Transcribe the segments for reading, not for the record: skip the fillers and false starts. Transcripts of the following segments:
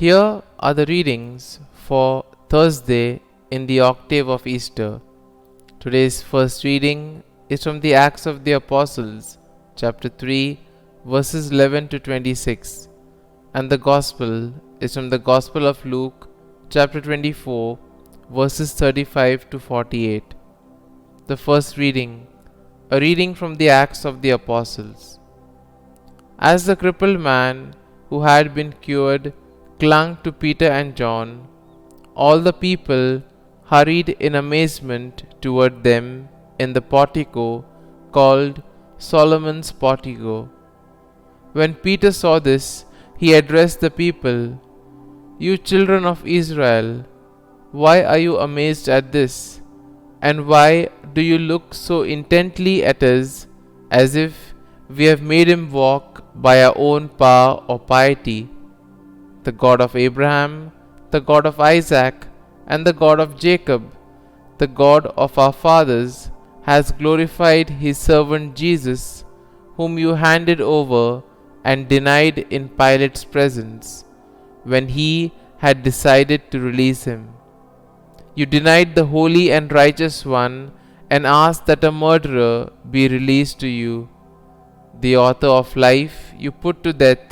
Here are the readings for Thursday in the Octave of Easter. Today's first reading is from the Acts of the Apostles, chapter 3, verses 11 to 26, and the Gospel is from the Gospel of Luke, chapter 24, verses 35 to 48. The first reading, a reading from the Acts of the Apostles. As the crippled man who had been cured clung to Peter and John, all the people hurried in amazement toward them in the portico called Solomon's portico. When Peter saw this, he addressed the people, "You children of Israel, why are you amazed at this? And why do you look so intently at us as if we have made him walk by our own power or piety? The God of Abraham, the God of Isaac, and the God of Jacob, the God of our fathers, has glorified his servant Jesus, whom you handed over and denied in Pilate's presence, when he had decided to release him. You denied the holy and righteous one and asked that a murderer be released to you. The author of life you put to death,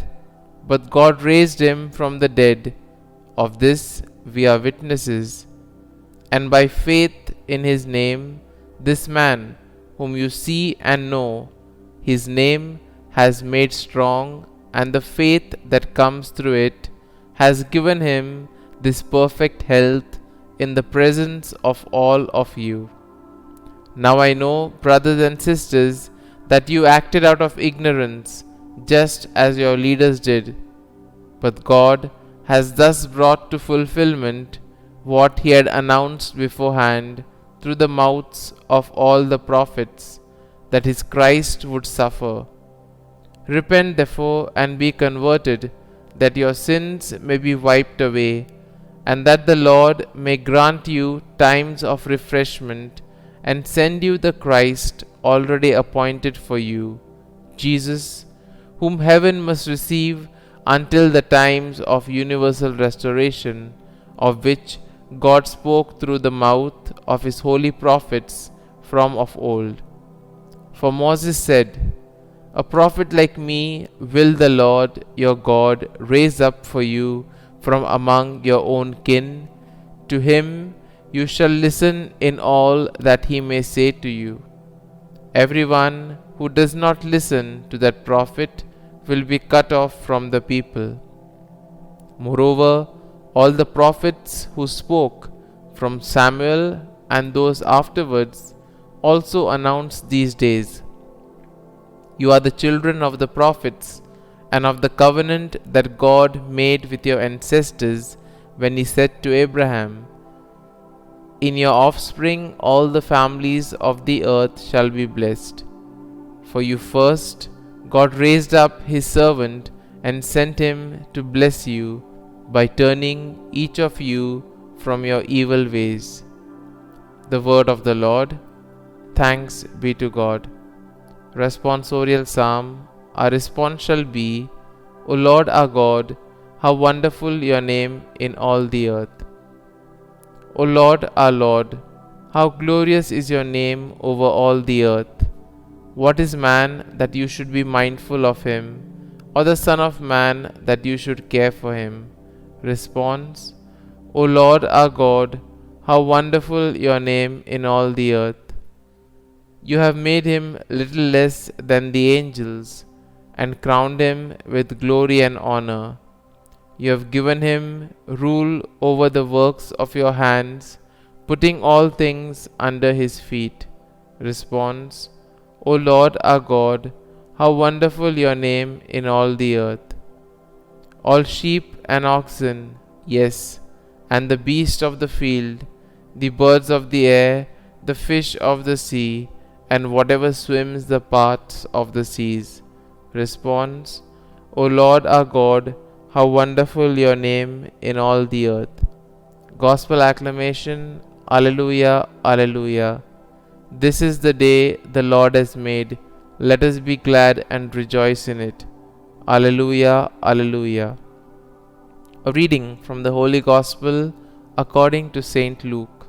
but God raised him from the dead. Of this we are witnesses. And by faith in his name, this man, whom you see and know, his name has made strong, and the faith that comes through it has given him this perfect health in the presence of all of you. Now I know, brothers and sisters, that you acted out of ignorance, just as your leaders did. But God has thus brought to fulfillment what he had announced beforehand through the mouths of all the prophets, that his Christ would suffer. Repent therefore and be converted, that your sins may be wiped away, and that the Lord may grant you times of refreshment and send you the Christ already appointed for you, Jesus, whom heaven must receive until the times of universal restoration, of which God spoke through the mouth of his holy prophets from of old. For Moses said, "A prophet like me will the Lord your God raise up for you from among your own kin. To him you shall listen in all that he may say to you. Everyone who does not listen to that prophet will be cut off from the people." Moreover, all the prophets who spoke from Samuel and those afterwards also announced these days. You are the children of the prophets and of the covenant that God made with your ancestors when he said to Abraham, "In your offspring all the families of the earth shall be blessed." For you first God raised up his servant and sent him to bless you by turning each of you from your evil ways. The word of the Lord. Thanks be to God. Responsorial Psalm. Our response shall be, O Lord our God, how wonderful your name in all the earth. O Lord our Lord, how glorious is your name over all the earth. What is man that you should be mindful of him, or the Son of Man that you should care for him? Response. O Lord our God, how wonderful your name in all the earth. You have made him little less than the angels, and crowned him with glory and honor. You have given him rule over the works of your hands, putting all things under his feet. Response. O Lord our God, how wonderful your name in all the earth. All sheep and oxen, yes, and the beasts of the field, the birds of the air, the fish of the sea, and whatever swims the paths of the seas. Response. O Lord our God, how wonderful your name in all the earth. Gospel acclamation. Alleluia, Alleluia. This is the day the Lord has made. Let us be glad and rejoice in it. Alleluia, Alleluia. A reading from the Holy Gospel according to Saint Luke.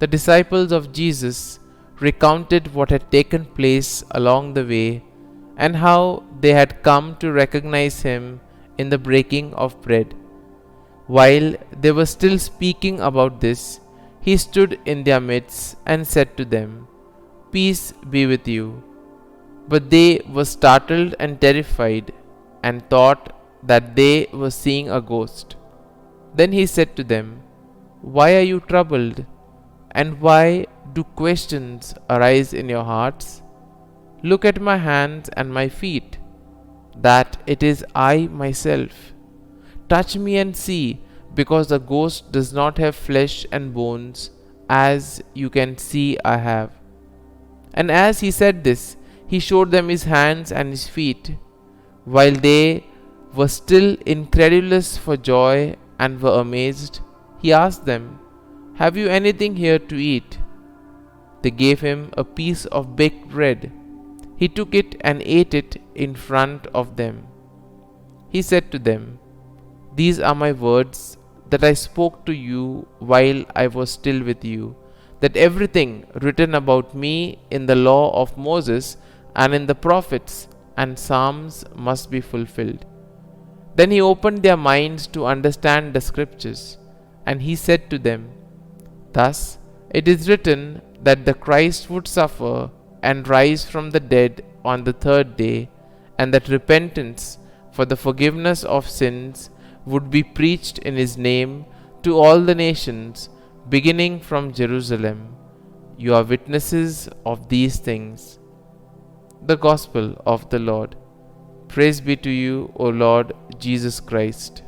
The disciples of Jesus recounted what had taken place along the way and how they had come to recognize him in the breaking of bread. While they were still speaking about this, he stood in their midst and said to them, "Peace be with you." But they were startled and terrified and thought that they were seeing a ghost. Then he said to them, "Why are you troubled? And why do questions arise in your hearts? Look at my hands and my feet, that it is I myself. Touch me and see, because the ghost does not have flesh and bones, as you can see I have." And as he said this, he showed them his hands and his feet. While they were still incredulous for joy and were amazed, he asked them, "Have you anything here to eat?" They gave him a piece of baked bread. He took it and ate it in front of them. He said to them, "These are my words that I spoke to you while I was still with you, that everything written about me in the law of Moses and in the prophets and Psalms must be fulfilled." Then he opened their minds to understand the scriptures, and he said to them, "Thus it is written that the Christ would suffer and rise from the dead on the third day, and that repentance for the forgiveness of sins would be preached in his name to all the nations, beginning from Jerusalem. You are witnesses of these things." The Gospel of the Lord. Praise be to you, O Lord Jesus Christ.